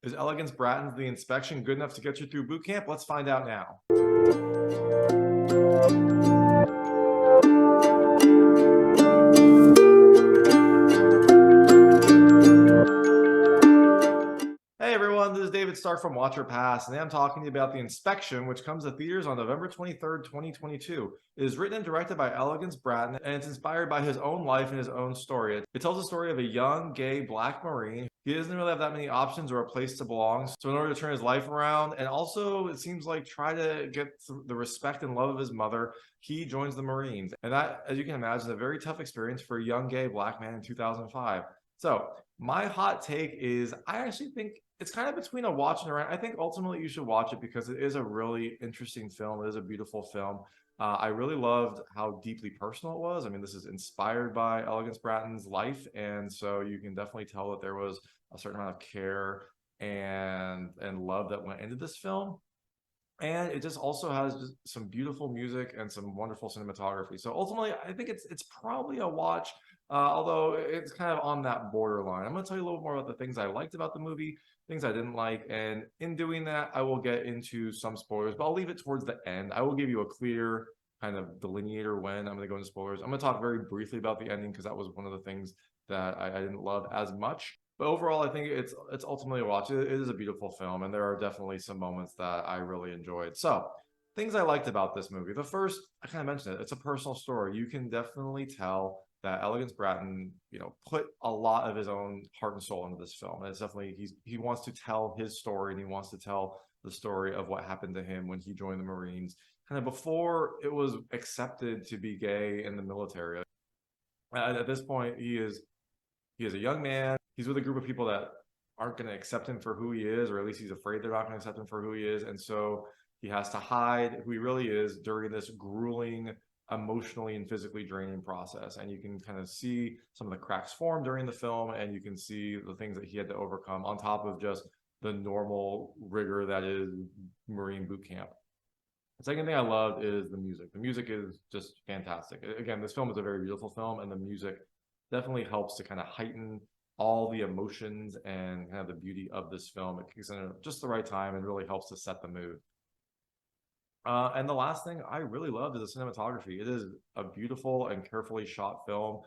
Is Elegance Bratton's The Inspection good enough to get you through boot camp? Let's find out now. Hey everyone, this is David Stark from Watch Your Pass, and I'm talking to you about The Inspection, which comes to theaters on November 23rd, 2022. It is written and directed by Elegance Bratton, and it's inspired by his own life and his own story. It tells the story of a young, gay, black Marine. He doesn't really have that many options or a place to belong, so in order to turn his life around, and also it seems like try to get the respect and love of his mother, he joins the Marines. And that, as you can imagine, is a very tough experience for a young, gay, black man in 2005. So my hot take is I actually think it's kind of between a watch and a rent. I think ultimately you should watch it because it is a really interesting film. It is a beautiful film. I really loved how deeply personal it was. I mean, this is inspired by Elegance Bratton's life, and so you can definitely tell that there was a certain amount of care and love that went into this film. And it just also has just some beautiful music and some wonderful cinematography. So ultimately, I think it's probably a watch, although it's kind of on that borderline. I'm going to tell you a little more about the things I liked about the movie, things I didn't like, and in doing that, I will get into some spoilers, but I'll leave it towards the end. I will give you a clear kind of delineator when I'm going to go into spoilers. I'm going to talk very briefly about the ending because that was one of the things that I didn't love as much. But overall, I think it's ultimately a watch. It is a beautiful film, and there are definitely some moments that I really enjoyed. So, things I liked about this movie. The first, I kind of mentioned it. It's a personal story. You can definitely tell that Elegance Bratton, put a lot of his own heart and soul into this film. And it's definitely he wants to tell his story, and he wants to tell the story of what happened to him when he joined the Marines, kind of before it was accepted to be gay in the military. At this point, he is a young man. He's with a group of people that aren't going to accept him for who he is, or at least he's afraid they're not going to accept him for who he is. And so he has to hide who he really is during this grueling, emotionally and physically draining process. And you can kind of see some of the cracks form during the film, and you can see the things that he had to overcome on top of just the normal rigor that is Marine boot camp. The second thing I loved is the music. The music is just fantastic. Again, this film is a very beautiful film, and the music definitely helps to kind of heighten all the emotions and kind of the beauty of this film. It kicks in at just the right time and really helps to set the mood. And the last thing I really loved is the cinematography. It is a beautiful and carefully shot film.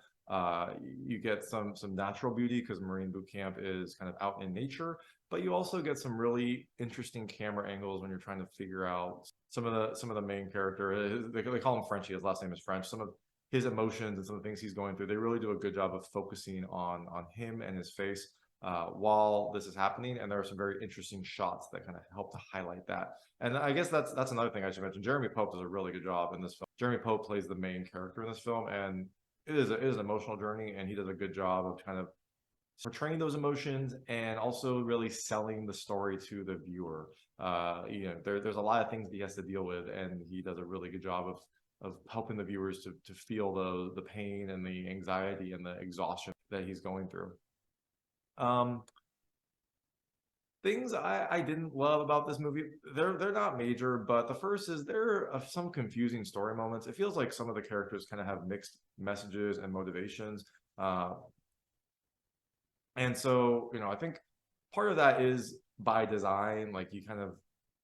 You get some natural beauty because Marine Boot Camp is kind of out in nature, but you also get some really interesting camera angles when you're trying to figure out some of the main character. They call him Frenchie. His last name is French. Some of his emotions and some of the things he's going through. They really do a good job of focusing on him and his face while this is happening. And there are some very interesting shots that kind of help to highlight that. And I guess that's another thing I should mention. Jeremy Pope does a really good job in this film. Jeremy Pope plays the main character in this film, and it is an emotional journey, and he does a good job of kind of portraying those emotions and also really selling the story to the viewer. There's a lot of things that he has to deal with, and he does a really good job of helping the viewers to feel the pain and the anxiety and the exhaustion that he's going through. Things I didn't love about this movie, they're not major, but the first is there are some confusing story moments. It feels like some of the characters kind of have mixed messages and motivations. And so, I think part of that is by design. Like you kind of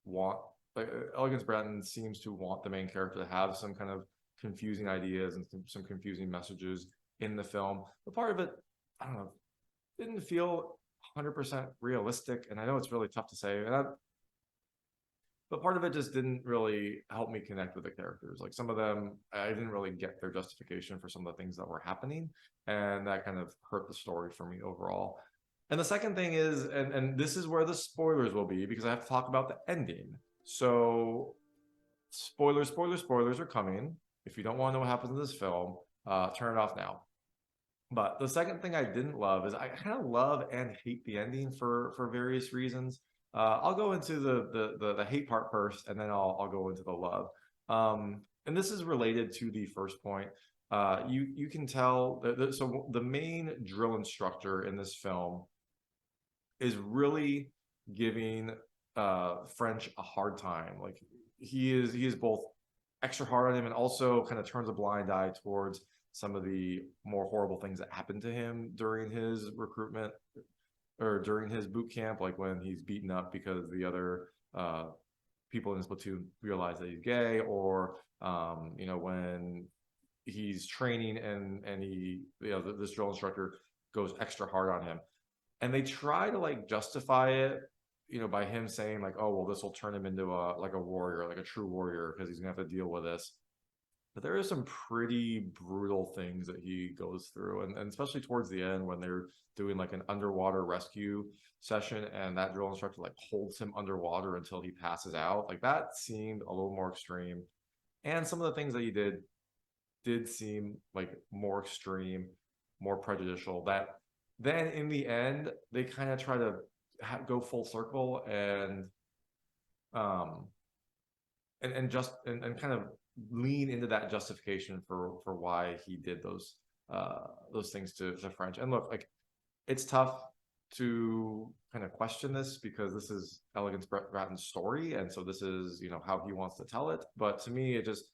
want, like Elegance Bratton seems to want the main character to have some kind of confusing ideas and some confusing messages in the film. But part of it, I don't know, didn't feel 100% realistic. And I know it's really tough to say, but part of it just didn't really help me connect with the characters. Like some of them, I didn't really get their justification for some of the things that were happening, and that kind of hurt the story for me overall. And the second thing is, and this is where the spoilers will be because I have to talk about the ending. So, spoilers are coming. If you don't want to know what happens in this film, turn it off now. But the second thing I didn't love is I kind of love and hate the ending for various reasons. I'll go into the hate part first, and then I'll go into the love. And this is related to the first point. You can tell so the main drill instructor in this film is really giving French a hard time. Like he is both extra hard on him and also kind of turns a blind eye towards some of the more horrible things that happened to him during his recruitment. or during his boot camp, like when he's beaten up because the other people in his platoon realize that he's gay, or when he's training and he this drill instructor goes extra hard on him, and they try to like justify it by him saying like, oh well, this will turn him into a warrior, like a true warrior, because he's gonna have to deal with this. But there are some pretty brutal things that he goes through, and especially towards the end when they're doing like an underwater rescue session, and that drill instructor like holds him underwater until he passes out. Like that seemed a little more extreme, and some of the things that he did seem like more extreme, more prejudicial. That then in the end they kind of try to go full circle um and kind of lean into that justification for why he did those things to French. And look, like it's tough to kind of question this because this is Elegance Bratton's story, and so this is how he wants to tell it. But to me, it just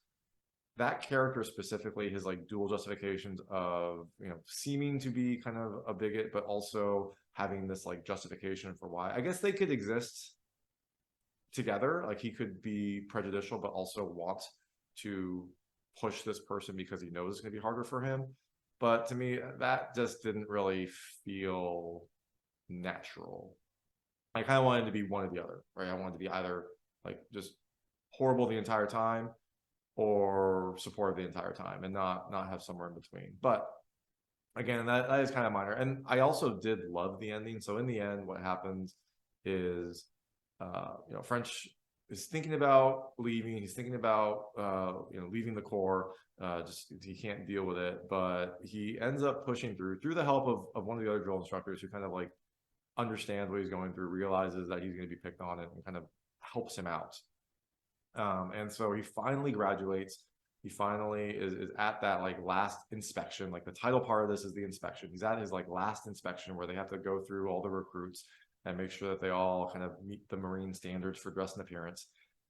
that character specifically, his like dual justifications of seeming to be kind of a bigot, but also having this like justification for why. I guess they could exist together. Like he could be prejudicial, but also want to push this person because he knows it's going to be harder for him. But to me, that just didn't really feel natural. I kind of wanted to be one or the other, right? I wanted to be either like just horrible the entire time or supportive the entire time, and not have somewhere in between. But again, that is kind of minor. And I also did love the ending. So in the end, what happens is French is thinking about leaving. He's thinking about leaving the Corps. Just he can't deal with it, but he ends up pushing through the help of one of the other drill instructors who kind of like understands what he's going through, realizes that he's going to be picked on, and kind of helps him out. And so he finally graduates. He finally is at that like last inspection. Like the title part of this is the inspection. He's at his like last inspection where they have to go through all the recruits and make sure that they all kind of meet the Marine standards for dress and appearance.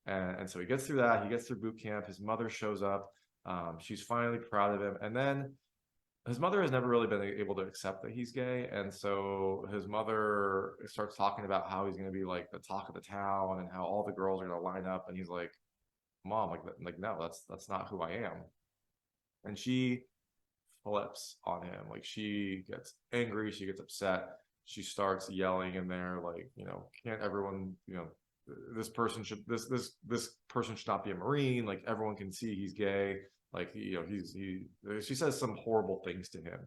And so he gets through that. He gets through boot camp. His mother shows up. She's finally proud of him. And then his mother has never really been able to accept that he's gay. And so his mother starts talking about how he's going to be like the talk of the town and how all the girls are going to line up. And he's like, Mom, like no, that's not who I am. And she flips on him. Like she gets angry. She gets upset. She starts yelling in there like, can't everyone, this person should not be a Marine. Like everyone can see he's gay. Like she says some horrible things to him.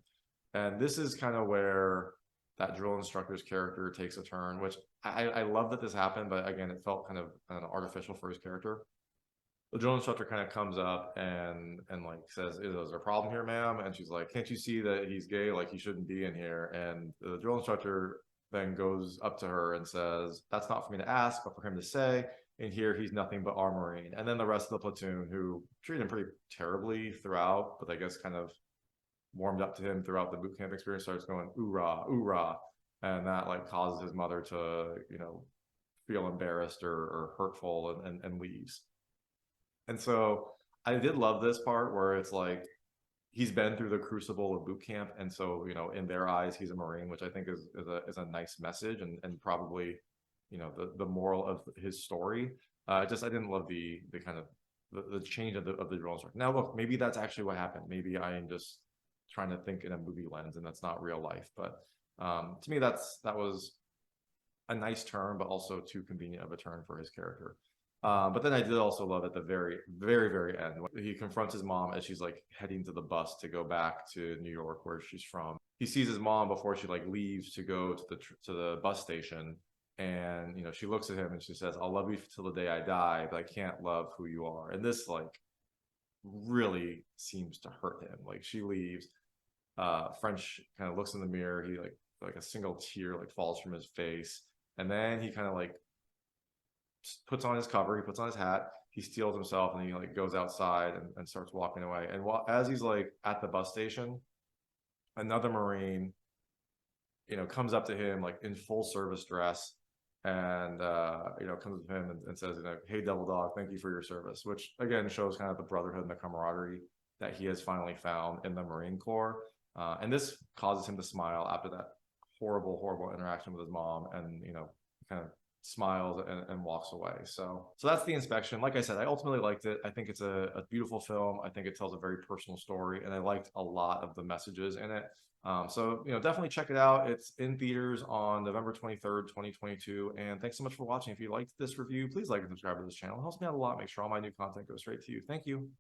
And this is kind of where that drill instructor's character takes a turn, which I love that this happened, but again, it felt kind of artificial for his character. The drill instructor kind of comes up and like says, is there a problem here, ma'am? And she's like, can't you see that he's gay? Like he shouldn't be in here. And the drill instructor then goes up to her and says, that's not for me to ask, but for him to say. In here, he's nothing but our Marine. And then the rest of the platoon, who treated him pretty terribly throughout, but I guess kind of warmed up to him throughout the boot camp experience, starts going, oorah, oorah. And that like causes his mother to, feel embarrassed or hurtful and leaves. And so I did love this part where it's like he's been through the crucible of boot camp, and so in their eyes he's a Marine, which I think is a nice message and probably the moral of his story. I didn't love the kind of the change of the drill instructor. Now look, maybe that's actually what happened. Maybe I am just trying to think in a movie lens, and that's not real life. But to me, that was a nice turn, but also too convenient of a turn for his character. But then I did also love at the very, very, very end when he confronts his mom as she's like heading to the bus to go back to New York, where she's from. He sees his mom before she like leaves to go to the bus station, and she looks at him and she says, "I'll love you till the day I die, but I can't love who you are." And this like really seems to hurt him. Like she leaves. French kind of looks in the mirror. He like a single tear like falls from his face, and then he kind of like puts on his cover, he puts on his hat, he steals himself, and he like goes outside and starts walking away. And as he's like at the bus station, another Marine comes up to him like in full service dress, and comes up to him and says, "Hey Devil Dog, thank you for your service," which again shows kind of the brotherhood and the camaraderie that he has finally found in the Marine Corps. And this causes him to smile after that horrible interaction with his mom, and kind of smiles and walks away. So that's The Inspection. Like I said, I ultimately liked it. I think it's a beautiful film. I think it tells a very personal story, and I liked a lot of the messages in it. So definitely check it out. It's in theaters on November 23rd, 2022. And thanks so much for watching. If you liked this review, please like and subscribe to this channel. It helps me out a lot. Make sure all my new content goes straight to you. Thank you.